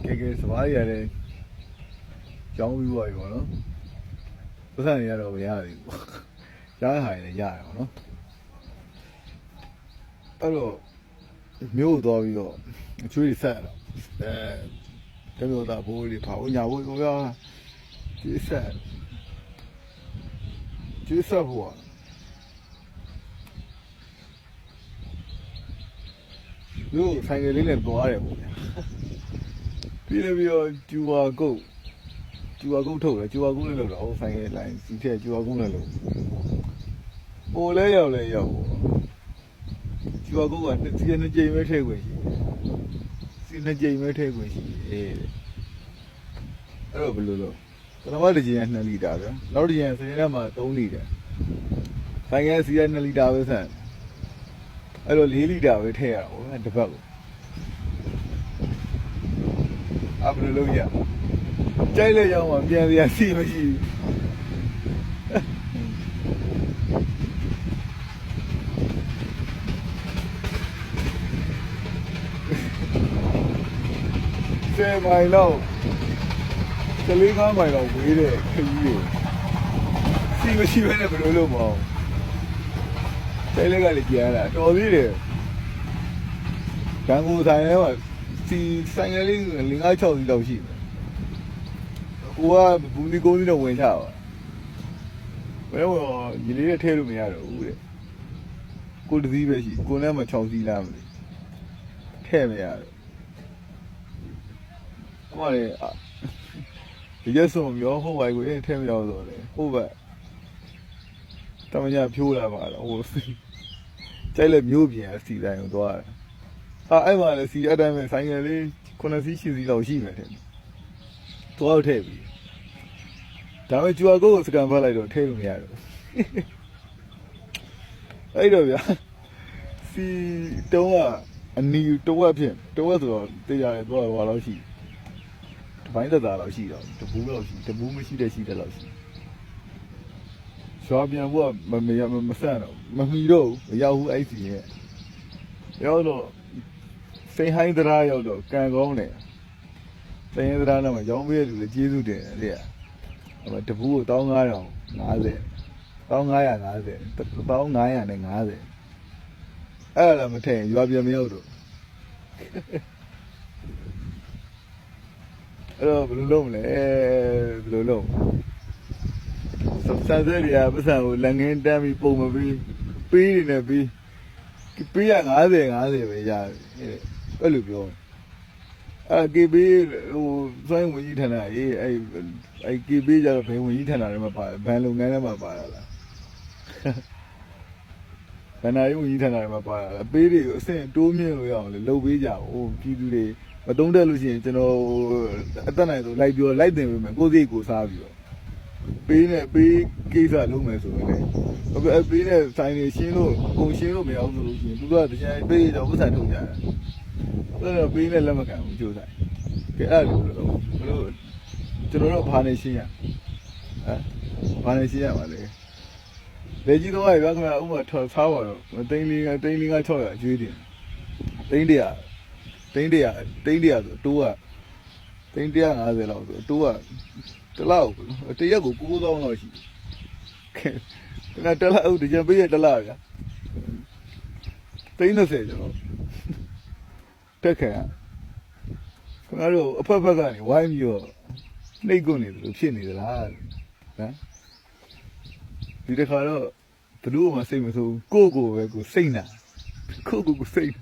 que se vaya de ya un vivo ahí, ¿no? Pues ya lo veía, digo. Ya hay ya, ¿no? Pero meu todavía,ជួយសែតែទៅតាបូលីផៅញ៉ាវក៏ជួយសែហួរလူဆိုင်ကလေးနဲ့သွားတယ်ပေါ့ဗျာပြီးတော့ကျူဝါကုတ်ထုတ်တယ်ကျူဝါကုတ်လည်းလို့တော့ဆိုင်ကလိုင်းစီထက်ကျူဝါကုတ်လည်းလို့ပိုလဲရောက်လဲရောက်ကျူဝါကုတ်ကစီနှစ်ကြိမ်ပဲထည့်ခွင့်ရှိစီနှစ်ကြိမ်ပဲထည့်ခွင့်ရှိအဲ့တော့ဘယ်လိုလုပ်ပထမတစ်ကြိမ်က2လီတာပဲနောက်တစ်ကြိမ်ဆိုင်ထဲမှာ3လီတာဆိုင်ကစီက2လီတာပဲဆန်အဲ့တော့4လီတာပဲထည့်ရတာပေါ့တစ်ပတ်ကိုဘယ်လိုလုပ်ရကြိုက်လဲရောက်မှပြန်စရာစီမရှိဘူး10မိုင်လောက်14မိုင်လောက်ဝေးတဲ့ခရီးကိုစီမရှိဘဲနဲ့ဘယ်လိုလုပ်မအောင်တဲလက်ကလည်းကြားတာတော်သေးတယ်ဒန်ကိုဆိုင်ထဲမှာစီဆိုင်ကလေး5-6စီလောက်ရှိတယ်ကိုကဘူးလီကုန်းစီတော့ဝင်ချပါဘယ်တော့ညီလေးနဲ့ထဲလို့မရတော့ဘူးတဲ့ကိုတစည်းပဲရှိကိုနဲ့မှ6စီလားမသိထဲမရတော့ဟောလေဒီရက်ဆုံးရောဟိုဘိုင်ကိုထဲမရောက်တော့လေဟိုဘက်တမညာဖြိုးလာပါတော့ဟိုကြိုက်လက်မျိုးပြင်အစီတိုင်းကိုသွားတယ်အဲ့မှာလည်းစီအတိုင်းပဲဆိုင်ငယ်လေး9စီး10စီးလောက်ရှိမယ်တဲ့သွားထည့်ပြီဒါပေမဲ့ကျူအကိုစကန်ဖတ်လိုက်တော့ထည့်လို့မရတော့အဲ့တော့ဗျာစီတုံးကအနီတဝက်ဖြစ်တဝက်ဆိုတော့တရားတယ်သွားတော့လောက်ရှိတပိုင်းသက်သာလောက်ရှိတော့တပူးလောက်ရှိတပူးမရှိတဲ့ရှိတဲ့လောက်ရှိရွာပြန်ဖို့ကမဆန့်တော့မမီတော့မရောက်ဘူးအဲ့စီရဲ့ရောက်တော့စိန်ဟိုင်းတရားရောက်တော့ကံကောင်းတယ်စိန်ဟိုင်းတရားတော့ရောင်းပေးရလူလည်းကျေးဇူးတင်တယ်တဲ့တပူးကို1550 1550အဲ့ဒါမထည့်ရွာပြန်မရောက်တော့အဲ့တော့ဘယ်လိုလုပ်မလဲဘယ်လိုလုပ်စံစဲရပတ်စံကိုလက်ငင်းတန်းပြီးပုံမပြီးပေးနေတယ်ပေးရ50ပဲရတယ်အဲ့လိုပြောKB ဟိုစွမ်းဝင်ကြီးထန်တာရေးအဲ့ KB ကျတော့ဘယ်ဝင်ကြီးထန်တာတွေမှာပါဘန်လုပ်ငန်းထဲမှာပါတာလားဘန်နာရေးဝင်ကြီးထန်တာတွေမှာပါတာလားပေးတွေကိုအဆင့်တိုးမြင့်လို့ရအောင်လေလုပ်ပေးကြဟိုပြည်သူတွေမတုံးတက်လို့ရှိရင်ကျွန်တော်အသက်နိုင်ဆိုလိုက်ပြောလိုက်တင်ပေးမယ်ကိုယ်စိတ်ကိုစားပြီးတော့ပေးနဲ့ပေးကိစ္စလုံးမယ်ဆိုရင်လေအခုပေးနဲ့ဆိုင်နေရှင်းလို့ပုံရှင်းလို့မရဘူးဆိုလို့ရှိရင်သူတို့ကတရားပေးတော့ဥစ္စာထုတ်ကြတယ်အဲ့တော့ပေးနဲ့လက်မကန်ဘူးကြိုးစားကဲအဲ့လိုဘယ်လိုကျွန်တော်တို့ဘာနေရှင်းရဘာနေရှင်းရပါလဲလေကြီးတော့ရခင်ဗျာဥမာထားပါတော့တိန်းလေး600အကျွေးတင်တိန်း100ဆိုတိုးကတိန်း150လောက်ဆိုတိုးကတလောက်တရက်ကို9000လောက်ရှိတယ်တလောက်ဒီကျန်ပေးရတလောက်ဗျာတိန်း30ကျော်တက်ခံခင်ဗျားတို့အဖက်ဖက်ကနေဝိုင်းပြီးတော့နှိတ်ကုန်နေတယ်လို့ဖြစ်နေသလားဟမ်ဒီတစ်ခါတော့ဘလို့မှစိတ်မဆိုးကိုပဲကိုစိတ်နာကိုစိတ်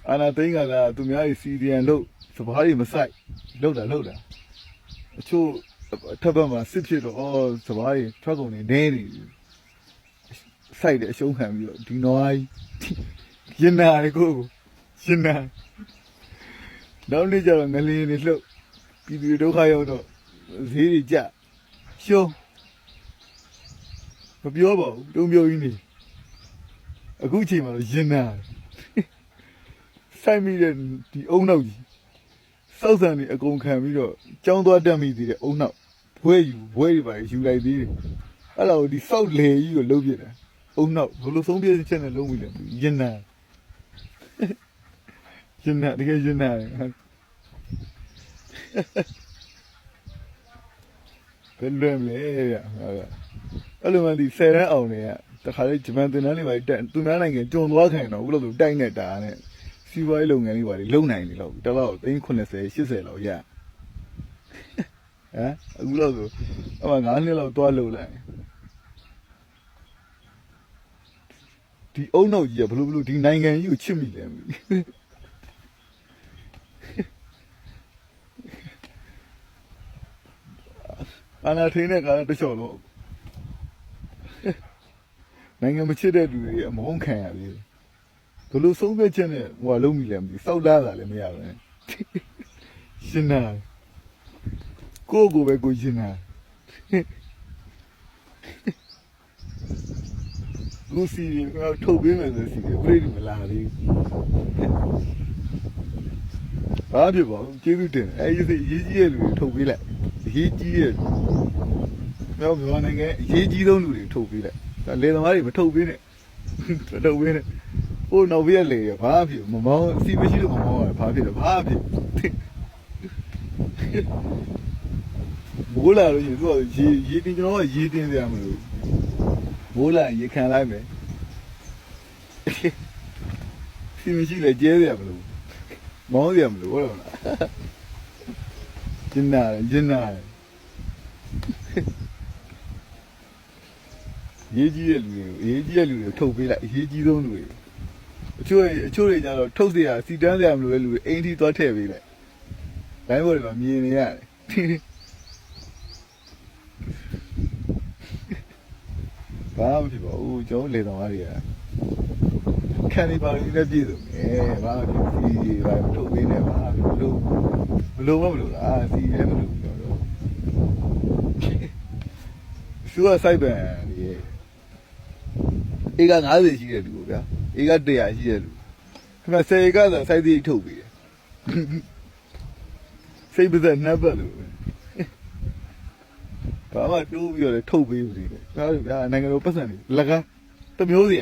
အာနာသိန်းကလာသူများကြီးစီဒီယန်လို့စပားကြီးမဆိုင်လောက်တာအချို့ထပ်ဘက်မှာစစ်ဖြစ်တော့စပားကြီးထွက်ကုန်နေနေစိုက်တယ်အရှုံးခံပြီးတော့ဒီနွားကြီးရင်နာရကိုရင်နာနောက်နေ့ကျတော့ငလင်းနေလှုပ်ပြည်သူဒုက္ခရောက်တော့ဈေးတွေကျရှုံးမပြောပါဘူးတုံးပြောကြီးနေအခုချိန်မှာရင်နာဆိုင်မိတဲ့ဒီအုံနောက်ကြီးစောက်ဆန်နေအကုန်ခံပြီးတော့ကြောင်းသွားတက်မိသေးတဲ့အုံနောက်ဘွဲတွေပါယူလိုက်သေးတယ်အဲ့တော့ဒီစောက်လေကြီးကိုလှုပ်ပြတယ်အုံနောက်ဘလို့ဆုံးပြချက်နဲ့လုံးပြီးတယ်ရင်နာတကယ်ရင်နာ ဘယ်လွယ်မလဲဗျာအဲ့လိုမှဒီ10တန်းအောင်နေကတခါလေဂျပန်သင်တန်းလေးပါတက်သူများနိုင်ငံကျွံသွားခိုင်တော့ဘယ်လိုတိုက်နေတာနဲ့စီးပွားရေးလုပ်ငန်းလေးပါလုံနိုင်နေလို့တလောက်380 80လောက်ရဟမ်အခုလို့ဆိုအမှ9နှစ်လောက်တွားလုံလိုက်ဒီအုံနောက်ကြီးကဘလို့ဒီနိုင်ငံကြီးကိုချစ်မိလဲမသိအနာထင်းတဲ့ကားတချော်လို့နိုင်ငံမချစ်တဲ့လူတွေအမုန်းခံရပြီဘလို့ဆုံးဖြတ်ချက်နဲ့ဟိုကလုံးမိလဲမသိစောက်သားတာလည်းမရဘူးရှင်နာကိုပဲကိုရှင်နာလူစီကထုတ်ပေးမယ်ဆိုစီပြည့်မလာသေးဘာဖြစ်ပါ့ကျေးဇူးတင်အဲ့ဒီရေးကြီးရဲ့လူတွေထုတ်ပေးလိုက်ရေးကြီးရဲ့မြန်မာနိုင်ငံရေးကြီးဆုံးလူတွေထုတ်ပေးလိုက်လေသမားတွေမထုတ်ပေးနဲ့မထုတ်ပေးနဲ့ဟိုနောက်ပြည့်လေဘာဖြစ်မမောင်းစီမရှိလို့မမောင်းရဘာဖြစ်လဲဘာဖြစ်မိုးလာလို့ရှိရင်သူကရေးတင်ကျွန်တော်ကရေးတင်စရာမလိုမိုးလာရေခံလိုက်မယ်စီမရှိလေကျဲစရာမလိုမောင်းစရာမလိုဟုတ်လားကျင်းနာရေးကြီးတဲ့လူတွေထုတ်ပေးလိုက်ရေးကြီးဆုံးလူတွေအချို့တွေကျတော့ထုတ်เสียစီတန်းစရာမလိုတဲ့လူတွေအိမ်ထိသွားထည့်ပေးလိုက်လိုင်းဘော်တွေမှာမြင်နေရတယ်ဘာမှဖြစ်ပါဘူးကျွန်တော်လေတော်သားတွေကခံနေပါလိမ့်နဲ့ပြည့်စုံတယ်ဘာမှဖြစ်စီဘာမထုတ်ပေးနဲ့ဘာဘလို့လားစီလည်းမလို့ပြောတော့သူကစိုက်ပန်ဒီဧက90ရှိတဲ့လူကိုဗျာဧက100ရှိတဲ့လူခင်ဗျ10ဧကသာစိုက်သေးထုတ်ပေးတယ်စိတ်ပါသက်နှပ်ပတ်လို့ဘာမှတိုးပြီးတော့ထုတ်ပေးပြီလေဗျာနိုင်ငံတော်ပတ်စံတွေလကားတမျိုးစီ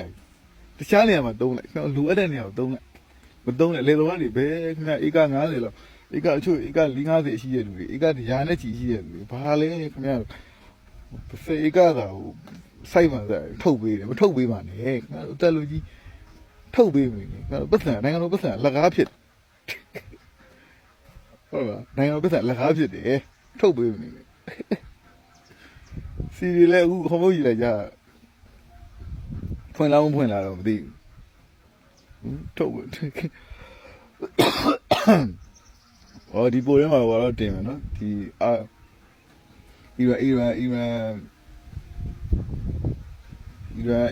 တခြားနေရာမှာတုံးလိုက်လူအပ်တဲ့နေရာကိုတုံးလိုက်မတုံးနဲ့လေတော်ကနေဘယ်ခင်ဗျဧက90လောက်ဧကအချို့ဧက50ရှိတဲ့လူတွေဧက100နဲ့ချီရှိတဲ့လူတွေဘာလဲခင်ဗျ10ဧကသာဟိုစိုက်မှထုတ်ပေးတယ်မထုတ်ပေးပါနဲ့ခင်ဗျအသက်လူကြီးထုတ်ပေးမယ်ခင်ဗျပတ်စံနိုင်ငံတော်ပတ်စံလကားဖြစ်ဟုတ်ပါနိုင်ငံတော်ပတ်စံလကားဖြစ်တယ်ထုတ်ပေးမယ်စီရီလည်းအခုခေါင်းမကြီးလိုက်ကြဖွင့်လာတော့မသိဘူးထုတ်ဟောဒီပိုထဲမှာတော့တင်မယ်နော်ဒီ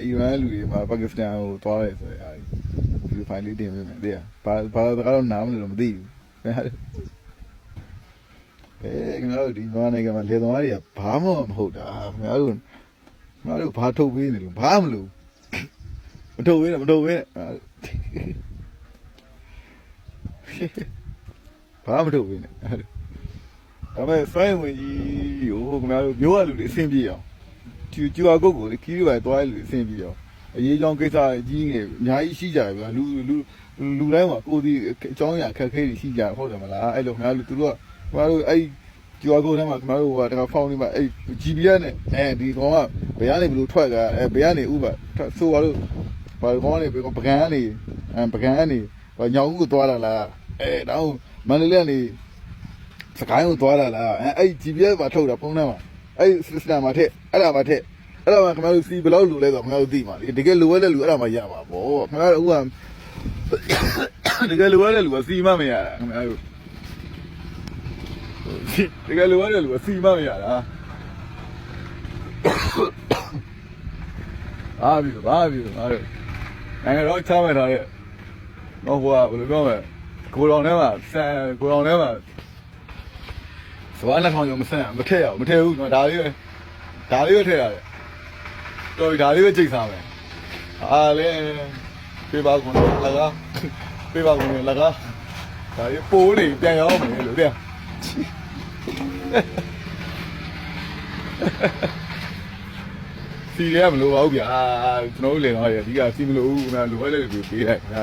အီရန်လူတွေမှာပါကစ္စတန်ကိုသွားရဲဆိုရအဲဒီဖိုင်လေးတင်ပေးမယ်တဲ့ဘာတော့နားမလို့မသိဘူးခင်ဗျားတို့ဒီမြန်မာနိုင်ငံမှာလေသမားတွေကဘာမှမဟုတ်တာခင်ဗျားတို့ဘာထုတ်ပေးနေလို့ဘာမလို့မထုတ်ပေးနဲ့ဘာမထုတ်ပေးနဲ့ဒါပေမဲ့စိုင်းဝင်ကြီးဟိုခင်ဗျားတို့မျိုးရလူတွေအဆင်ပြေအောင်ကျူအကုတ်ကိုခီးတွေပဲသွားရလူအဆင်ပြေအောင်အရေးကြောင်းကိစ္စကြီးငယ်အများကြီးရှိကြတယ်ဗျာလူတိုင်းမှာကိုယ်ဒီအကြောင်းအရာခက်ခဲတွေရှိကြတယ်ဟုတ်တယ်မလားအဲ့လိုခင်ဗျားတို့သူတို့ကခင်ဗျားတို့အဲ့ကျူအကုတ်ထဲမှာခင်ဗျားတို့ကတခါဖောင်းနေမှာအဲ့ GPS နဲ့ဒီကောင်ကဘယ်ကနေဘလို့ထွက်ကြဘယ်ကနေဥပဆိုပါလို့ဘာကောင်ကနေပကံကနေညောင်ဦးကိုသွားလာလားတော့မန္တလေးကနေစကိုင်းကိုသွားလာလားအဲ့ GPS မှာထုတ်တာဖုန်းထဲမှာအဲ့ system မှာထည့်အဲ့ဒါမှခင်ဗျားတို့စီဘယ်လောက်လိုလဲဆိုတော့ခင်ဗျားတို့သိမှာလေတကယ်လိုရတဲ့လူအဲ့ဒါမှရမှာပေါ့ခင်ဗျားတို့ဥကတကယ်လိုရတဲ့လူကစီမမရတာခင်ဗျားတို့တကယ်လိုရတဲ့လူကစီမမရတာဘာဖြစ်ငါတို့နိုင်ငံတော်ချမှတ်ထားတဲ့တော့ဟိုကဘယ်လိုပြောမလဲကိုတော်ထဲမှာစဘာလက်ဆောင်ရောမထည့်ဘူးဒါလေးပဲထည့်ရတယ်တော်ပြီဒါလေးပဲကြိတ်စားမယ်လေပေးပါကုန်လကားဒါလေးပိုးနေပြန်ရောက်မယ်လို့တဲ့စီရမလို့ပါဘူးဗျာကျွန်တော်တို့လည်းတော့အဓိကစီမလို့ဘူးခင်ဗျာလိုပဲလေပေးလိုက်ခင်ဗျာ